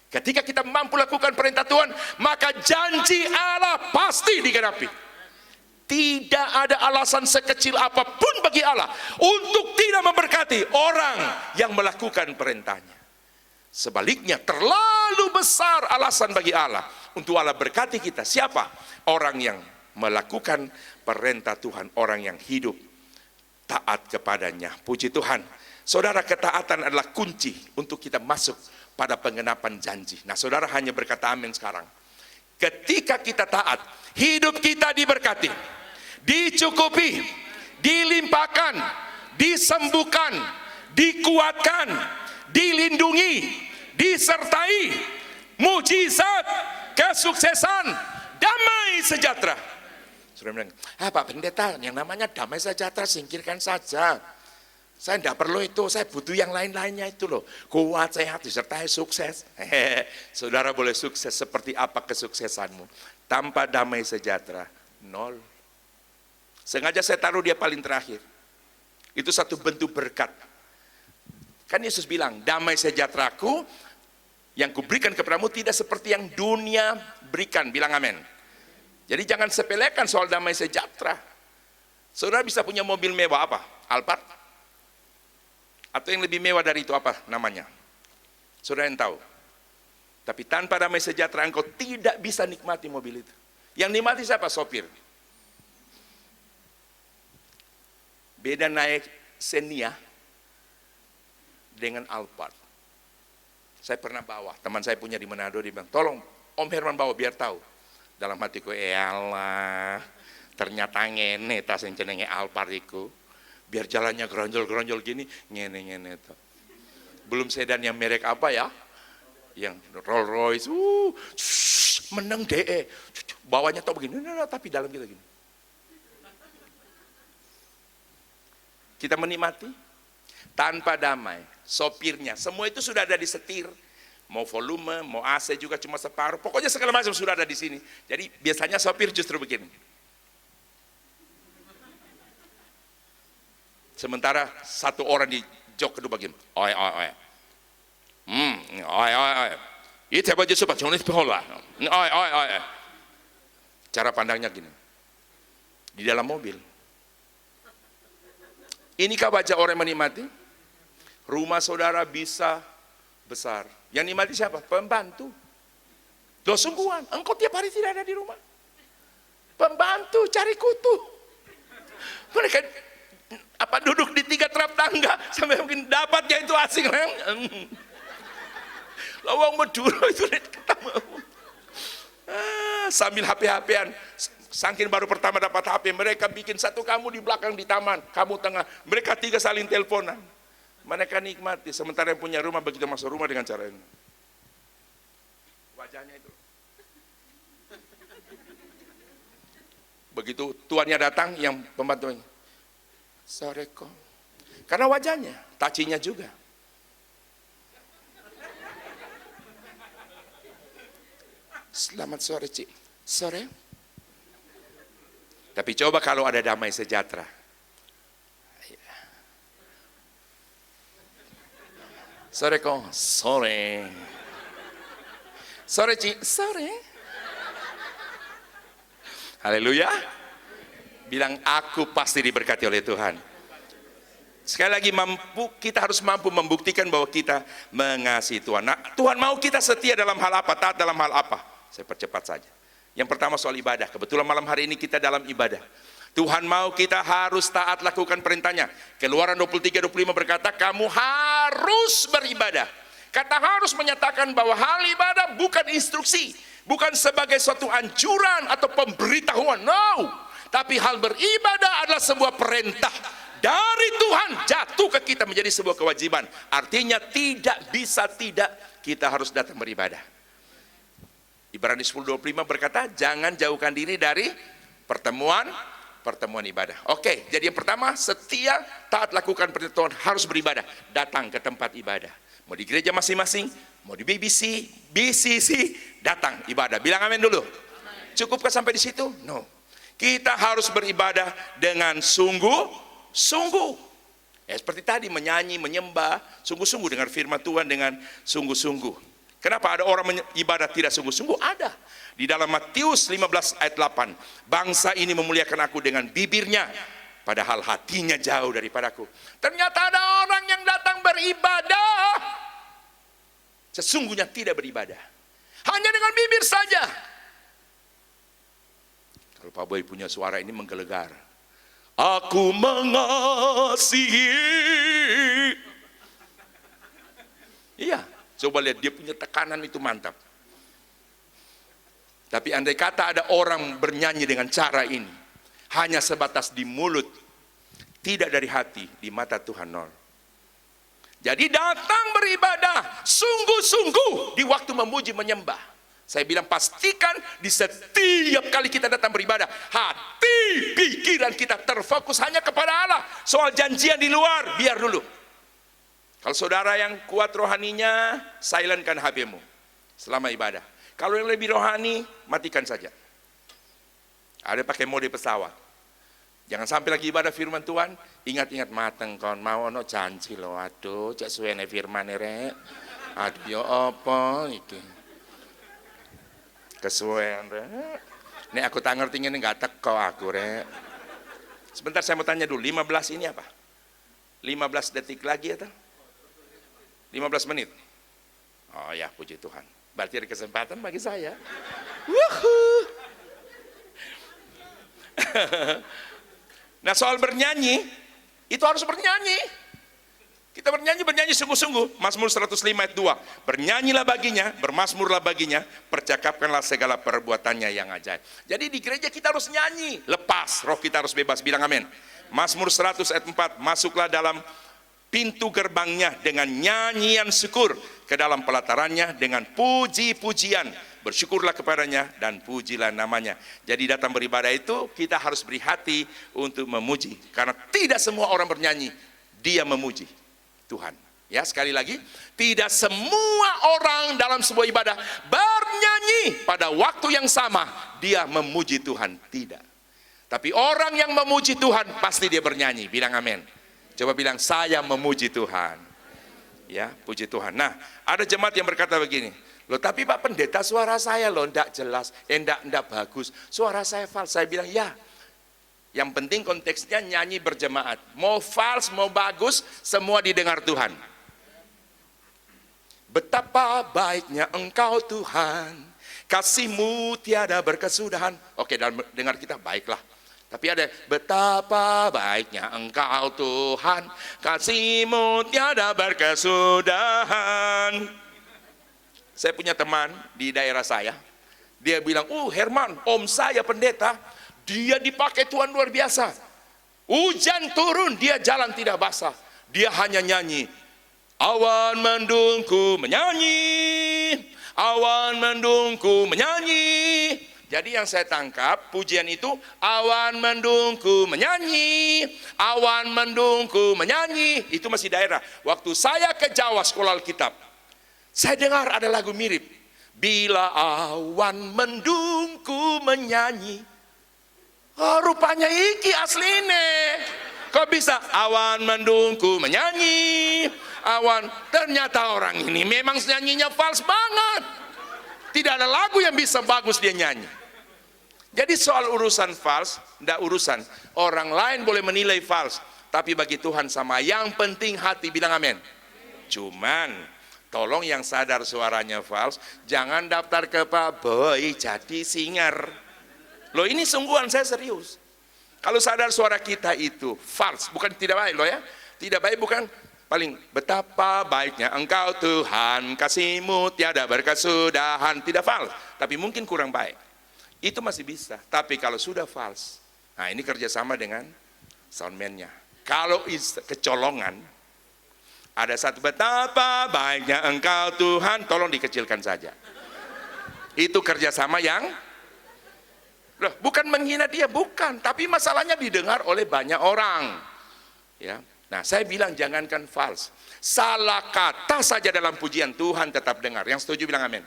Ketika kita mampu lakukan perintah Tuhan, maka janji Allah pasti digenapi. Tidak ada alasan sekecil apapun bagi Allah untuk tidak memberkati orang yang melakukan perintahnya. Sebaliknya, terlalu besar alasan bagi Allah untuk Allah berkati kita. Siapa? Orang yang melakukan perintah Tuhan, orang yang hidup taat kepadanya. Puji Tuhan. Saudara, ketaatan adalah kunci untuk kita masuk pada penggenapan janji. Nah, saudara hanya berkata amin sekarang. Ketika kita taat, hidup kita diberkati, dicukupi, dilimpahkan, disembuhkan, dikuatkan, dilindungi, disertai mujizat, kesuksesan, damai sejahtera. Sudah bilang, Pak Pendeta, yang namanya damai sejahtera singkirkan saja. Saya tidak perlu itu, saya butuh yang lain-lainnya itu loh. Kuat, sehat, disertai sukses. Saudara boleh sukses seperti apa kesuksesanmu? Tanpa damai sejahtera, nol. Sengaja saya taruh dia paling terakhir. Itu satu bentuk berkat. Kan Yesus bilang, damai sejahteraku yang kuberikan kepadamu tidak seperti yang dunia berikan. Bilang amin. Jadi jangan sepelekan soal damai sejahtera. Saudara bisa punya mobil mewah apa? Alphard? Atau yang lebih mewah dari itu apa namanya? Saudara yang tahu. Tapi tanpa damai sejahtera engkau tidak bisa nikmati mobil itu. Yang nikmati siapa? Sopir. Beda naik Xenia dengan Alphard. Saya pernah bawa, teman saya punya di Manado, dia bilang, tolong Om Herman bawa biar tahu. Dalam hatiku, elah, ternyata ngene tas yang jenenge Alphard itu. Biar jalannya geronjol-geronjol gini, ngene-ngene itu. Belum sedan yang merek apa ya? Yang Rolls Royce, meneng DE. Bawahnya tau begini, tapi dalam kita gini. Kita menikmati tanpa damai, sopirnya, semua itu sudah ada di setir. Mau volume, mau AC juga cuma separuh. Pokoknya segala macam sudah ada di sini. Jadi biasanya sopir justru begini. Sementara satu orang di jok kedua bagian, oi. Itu apa justru pak, jangan dipeholah. Oi. Cara pandangnya gini. Di dalam mobil. Inikah wajah orang yang menikmati? Rumah saudara bisa besar. Yang nikmati siapa? Pembantu. Loh sungguhan, engkau tiap hari tidak ada di rumah. Pembantu cari kutu. Mereka duduk di 3 terap tangga sampai mungkin dapatnya itu asing. Lawang Madura itu ketemu. Sambil HP-HPan, saking baru pertama dapat HP, mereka bikin satu kamu di belakang di taman, kamu tengah, mereka 3 saling teleponan. Mereka nikmati, sementara yang punya rumah begitu masuk rumah dengan cara ini. Wajahnya itu. Begitu tuannya datang, yang pembantunya, sore kok. Karena wajahnya, tacinya juga. Selamat sore, Cik. Sore. Tapi coba kalau ada damai sejahtera. Sore kok. Sore. Sore, Cik. Sore. Haleluya. Bilang, aku pasti diberkati oleh Tuhan. Sekali lagi, kita harus mampu membuktikan bahwa kita mengasihi Tuhan. Nah, Tuhan mau kita setia dalam hal apa? Taat dalam hal apa? Saya percepat saja. Yang pertama soal ibadah. Kebetulan malam hari ini kita dalam ibadah. Tuhan mau kita harus taat lakukan perintahnya. Keluaran 23-25 berkata, kamu harus beribadah. Kata harus menyatakan bahwa hal ibadah bukan instruksi, bukan sebagai suatu anjuran atau pemberitahuan. No. Tapi hal beribadah adalah sebuah perintah dari Tuhan jatuh ke kita menjadi sebuah kewajiban. Artinya tidak bisa tidak, kita harus datang beribadah. Ibrani 10:25 berkata, jangan jauhkan diri dari pertemuan ibadah. Oke, jadi yang pertama, setia taat lakukan perintah Tuhan, harus beribadah. Datang ke tempat ibadah. Mau di gereja masing-masing, mau di BCC, datang ibadah. Bilang amin dulu. Cukupkah sampai di situ? No. Kita harus beribadah dengan sungguh-sungguh. Ya, seperti tadi, menyanyi, menyembah, sungguh-sungguh dengar firman Tuhan dengan sungguh-sungguh. Kenapa ada orang ibadah tidak sungguh-sungguh? Ada. Di dalam Matius 15 ayat 8. Bangsa ini memuliakan aku dengan bibirnya, padahal hatinya jauh daripadaku. Ternyata ada orang yang datang beribadah, sesungguhnya tidak beribadah. Hanya dengan bibir saja. Kalau Pak Boy punya suara ini menggelegar. Aku mengasihi. Iya. Coba lihat, dia punya tekanan itu mantap. Tapi andai kata ada orang bernyanyi dengan cara ini, hanya sebatas di mulut, tidak dari hati, di mata Tuhan nol. Jadi datang beribadah, sungguh-sungguh di waktu memuji menyembah. Saya bilang pastikan di setiap kali kita datang beribadah, hati, pikiran kita terfokus hanya kepada Allah. Soal janjian di luar, biar dulu. Kalau saudara yang kuat rohaninya, silentkan HP-mu selama ibadah. Kalau yang lebih rohani, matikan saja. Ada pakai mode pesawat. Jangan sampai lagi ibadah firman Tuhan, ingat-ingat mateng kon mau ono janji lo, aduh cek suwene firman rek. Aduh ya apa iki. Kesuwen rek. Nek aku tak ngerti ngene enggak teko aku rek. Sebentar saya mau tanya dulu, 15 ini apa? 15 detik lagi atau? 15 menit. Oh ya, puji Tuhan. Berarti ada kesempatan bagi saya. Wuhuu. Nah, soal bernyanyi, itu harus bernyanyi. Kita bernyanyi sungguh-sungguh. Mazmur 105 ayat 2. Bernyanyilah baginya, bermazmurlah baginya, percakapkanlah segala perbuatannya yang ajaib. Jadi di gereja kita harus nyanyi, lepas, roh kita harus bebas. Bilang amin. Mazmur 100 ayat 4. Masuklah dalam pintu gerbangnya dengan nyanyian syukur, ke dalam pelatarannya dengan puji-pujian. Bersyukurlah kepadanya dan pujilah namanya. Jadi datang beribadah itu kita harus beri hati untuk memuji. Karena tidak semua orang bernyanyi, dia memuji Tuhan. Ya, sekali lagi, tidak semua orang dalam sebuah ibadah bernyanyi pada waktu yang sama dia memuji Tuhan, tidak. Tapi orang yang memuji Tuhan pasti dia bernyanyi. Bilang amin. Coba bilang, saya memuji Tuhan. Ya, puji Tuhan. Nah, ada jemaat yang berkata begini, loh tapi Pak Pendeta suara saya loh enggak jelas, enggak bagus. Suara saya fals. Saya bilang, ya. Yang penting konteksnya nyanyi berjemaat. Mau fals, mau bagus, semua didengar Tuhan. Betapa baiknya Engkau Tuhan, kasih-Mu tiada berkesudahan. Oke, dalam dengar kita baiklah. Tapi ada betapa baiknya Engkau Tuhan, kasih-Mu tiada berkesudahan. Saya punya teman di daerah saya. Dia bilang, Herman, om saya pendeta, dia dipakai Tuhan luar biasa. Hujan turun, dia jalan tidak basah. Dia hanya nyanyi. Awan mendungku menyanyi, awan mendungku menyanyi. Jadi yang saya tangkap, pujian itu awan mendungku menyanyi, awan mendungku menyanyi. Itu masih daerah. Waktu saya ke Jawa sekolah Alkitab, saya dengar ada lagu mirip. Bila awan mendungku menyanyi. Oh, rupanya iki asline. Kok bisa awan mendungku menyanyi? Awan, ternyata orang ini memang nyanyinya fals banget. Tidak ada lagu yang bisa bagus dia nyanyi. Jadi soal urusan fals, tidak urusan. Orang lain boleh menilai fals, tapi bagi Tuhan sama. Yang penting hati, bilang amin. Cuman, tolong yang sadar suaranya fals, jangan daftar ke Pak Boy jadi singer. Loh ini sungguhan, saya serius. Kalau sadar suara kita itu fals, bukan tidak baik loh ya. Tidak baik bukan paling betapa baiknya Engkau Tuhan, kasih-Mu tiada berkesudahan, tidak fals, tapi mungkin kurang baik. Itu masih bisa, tapi kalau sudah fals, nah ini kerjasama dengan soundman-nya. Kalau kecolongan, ada satu betapa baiknya Engkau Tuhan, tolong dikecilkan saja. Itu kerjasama yang, loh, bukan menghina dia, bukan, tapi masalahnya didengar oleh banyak orang. Ya, nah saya bilang jangankan fals, salah kata saja dalam pujian Tuhan tetap dengar. Yang setuju bilang amin.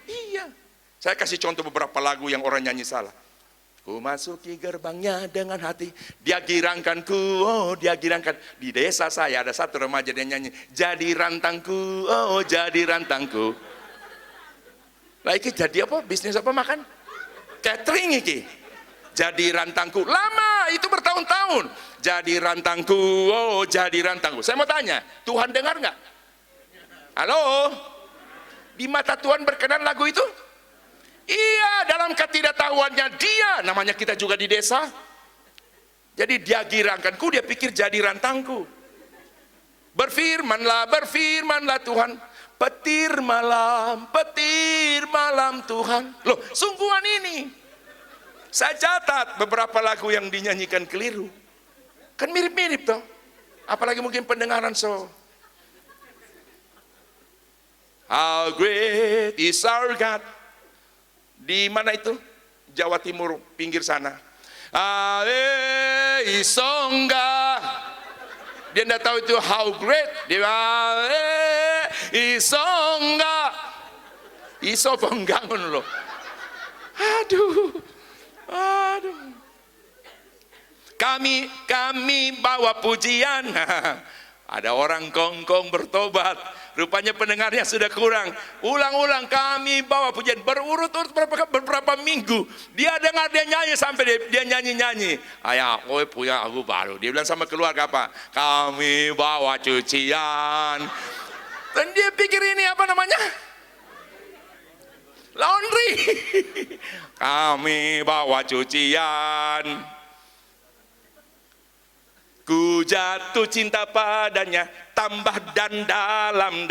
Iya. Saya kasih contoh beberapa lagu yang orang nyanyi salah. Ku masuki gerbangnya dengan hati, dia girangkanku, oh dia girangkan. Di desa saya ada satu remaja yang nyanyi, jadi rantangku, oh jadi rantangku. Lah iki jadi apa? Bisnis apa makan? Catering iki. Jadi rantangku, lama itu bertahun-tahun. Jadi rantangku, oh jadi rantangku. Saya mau tanya, Tuhan dengar nggak? Halo? Di mata Tuhan berkenan lagu itu? Iya, dalam ketidaktahuannya dia, namanya kita juga di desa. Jadi dia girangkanku, dia pikir jadi rantangku. Berfirmanlah, berfirmanlah Tuhan. Petir malam Tuhan. Loh, sungguhan ini. Saya catat beberapa lagu yang dinyanyikan keliru. Kan mirip-mirip toh. Apalagi mungkin pendengaran so. How great is our God. Di mana itu? Jawa Timur, pinggir sana. Isongga. Dia tidak tahu itu how great. Dia isongga. Iso penggangun loh. Aduh. Kami bawa pujian. Ada orang kongkong bertobat. Rupanya pendengarnya sudah kurang. Ulang-ulang kami bawa pujian. Berurut-urut beberapa minggu. Dia dengar, dia nyanyi sampai dia nyanyi-nyanyi. Ayah, kowe punya lagu baru. Dia bilang sama keluarga apa? Kami bawa cucian. Dan dia pikir ini apa namanya? Laundry. Kami bawa cucian. Ku jatuh cinta padanya, tambah dan dalam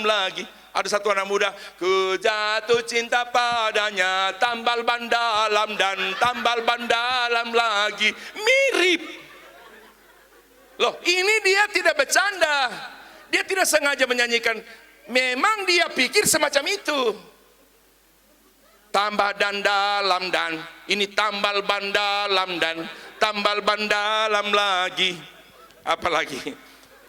lagi. Ada satu anak muda, ku jatuh cinta padanya, tambal ban dalam lagi. Mirip. Loh, ini dia tidak bercanda. Dia tidak sengaja menyanyikan. Memang dia pikir semacam itu. Tambah dan dalam dan, ini tambal ban dalam dan tambal ban dalam lagi. Apalagi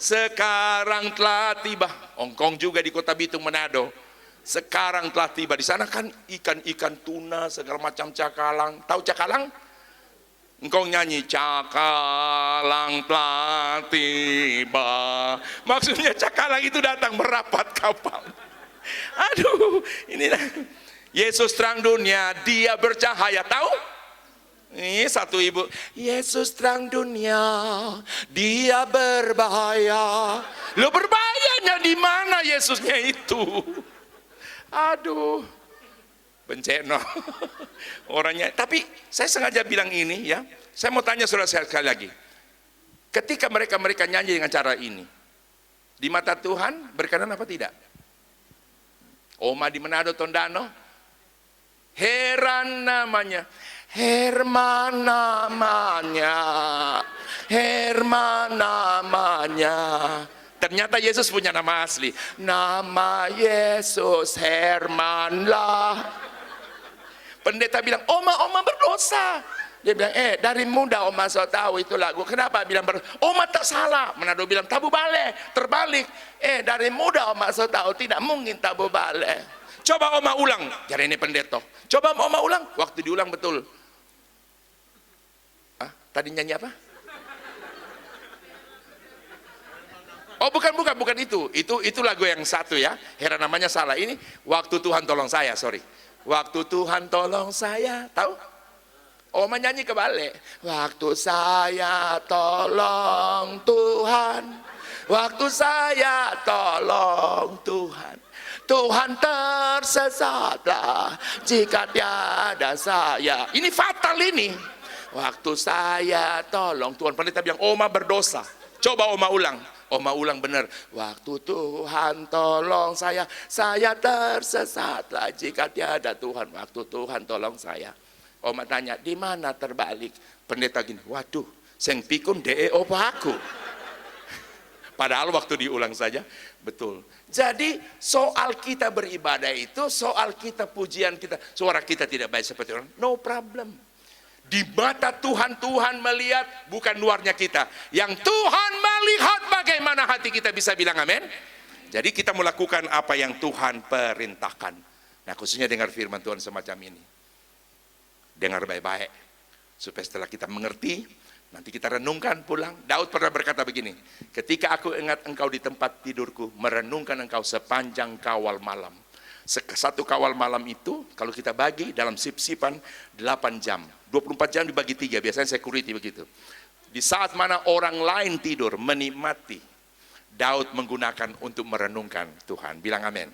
sekarang telah tiba. Hongkong juga di Kota Bitung, Manado. Sekarang telah tiba. Di sana kan ikan-ikan tuna segala macam cakalang. Tahu cakalang? Engkau nyanyi cakalang telah tiba. Maksudnya cakalang itu datang merapat kapal. Aduh, inilah Yesus terang dunia, dia bercahaya. Tahu? Ini satu ibu, Yesus terang dunia, dia berbahaya. Lo berbahayanya di mana Yesusnya itu? Aduh, bencana orangnya. Tapi saya sengaja bilang ini ya. Saya mau tanya saudara sekali lagi. Ketika mereka nyanyi dengan cara ini, di mata Tuhan berkenan apa tidak? Oma di Manado, Tondano, heran namanya. Herman namanya. Ternyata Yesus punya nama asli. Nama Yesus Herman lah. Pendeta bilang, Oma berdosa. Dia bilang, dari muda Oma so tahu itu lagu. Kenapa bilang Oma tak salah. Manado bilang tabu bale, terbalik. Dari muda Oma so tahu tidak mungkin tabu bale. Coba Oma ulang. Jadi ini pendeta. Coba Oma ulang. Waktu diulang betul. Tadi nyanyi apa? Oh bukan itu. Itu lagu yang satu ya. Heran namanya salah. Ini waktu Tuhan tolong saya, sorry. Waktu Tuhan tolong saya, tahu? Oma nyanyi kebalik. Waktu saya tolong Tuhan, waktu saya tolong Tuhan, Tuhan tersesatlah jika tiada saya. Ini fatal ini. Waktu saya tolong Tuhan. Pendeta bilang, Oma berdosa. Coba Oma ulang. Oma ulang benar. Waktu Tuhan tolong saya tersesatlah jika tiada Tuhan. Waktu Tuhan tolong saya. Oma tanya, di mana terbalik? Pendeta gini, waduh, seng pikun de opa aku. Padahal waktu diulang saja, betul. Jadi soal kita beribadah itu, soal kita pujian kita, suara kita tidak baik seperti orang, no problem. Di mata Tuhan, Tuhan melihat bukan luarnya kita. Yang Tuhan melihat bagaimana hati kita, bisa bilang amin. Jadi kita melakukan apa yang Tuhan perintahkan. Nah khususnya dengar firman Tuhan semacam ini. Dengar baik-baik. Supaya setelah kita mengerti, nanti kita renungkan pulang. Daud pernah berkata begini, ketika aku ingat engkau di tempat tidurku, merenungkan engkau sepanjang kawal malam. Satu kawal malam itu, kalau kita bagi dalam sip-sipan 8 jam. 24 jam dibagi 3, biasanya security begitu. Di saat mana orang lain tidur, menikmati, Daud menggunakan untuk merenungkan Tuhan. Bilang amin.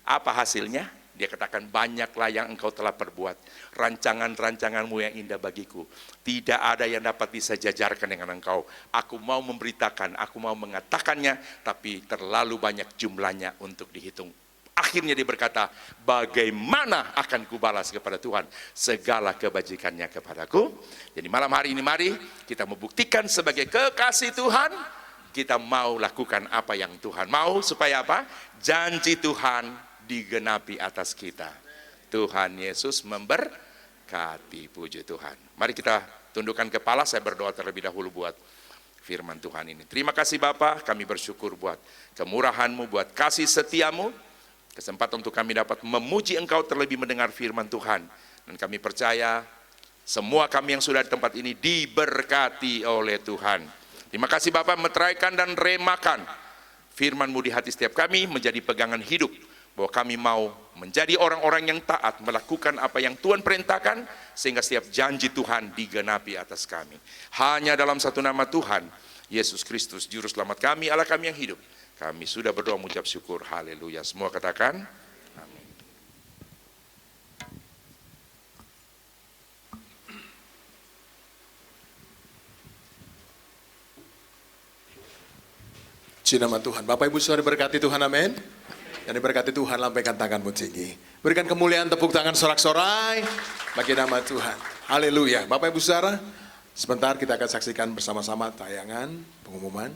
Apa hasilnya? Dia katakan, banyaklah yang engkau telah perbuat. Rancangan-rancanganmu yang indah bagiku. Tidak ada yang dapat disejajarkan dengan engkau. Aku mau memberitakan, aku mau mengatakannya, tapi terlalu banyak jumlahnya untuk dihitung. Akhirnya dia berkata, bagaimana akan kubalas kepada Tuhan segala kebajikannya kepadaku. Jadi malam hari ini mari kita membuktikan sebagai kekasih Tuhan, kita mau lakukan apa yang Tuhan mau, supaya apa? Janji Tuhan digenapi atas kita. Tuhan Yesus memberkati, puji Tuhan. Mari kita tundukkan kepala, saya berdoa terlebih dahulu buat firman Tuhan ini. Terima kasih Bapa, kami bersyukur buat kemurahan-Mu, buat kasih setiamu, kesempatan untuk kami dapat memuji Engkau terlebih mendengar firman Tuhan. Dan kami percaya semua kami yang sudah di tempat ini diberkati oleh Tuhan. Terima kasih Bapa, meteraikan dan remakan firman-Mu di hati setiap kami menjadi pegangan hidup, bahwa kami mau menjadi orang-orang yang taat, melakukan apa yang Tuhan perintahkan, sehingga setiap janji Tuhan digenapi atas kami. Hanya dalam satu nama Tuhan, Yesus Kristus, Juru Selamat kami, Allah kami yang hidup, kami sudah berdoa mengucap syukur. Haleluya. Semua katakan, amin. Puji nama Tuhan. Bapak Ibu Saudara diberkati Tuhan, amin. Yang diberkati Tuhan, lambaikan tanganmu tinggi. Berikan kemuliaan, tepuk tangan sorak-sorai bagi nama Tuhan. Haleluya. Bapak Ibu Saudara, sebentar kita akan saksikan bersama-sama tayangan pengumuman.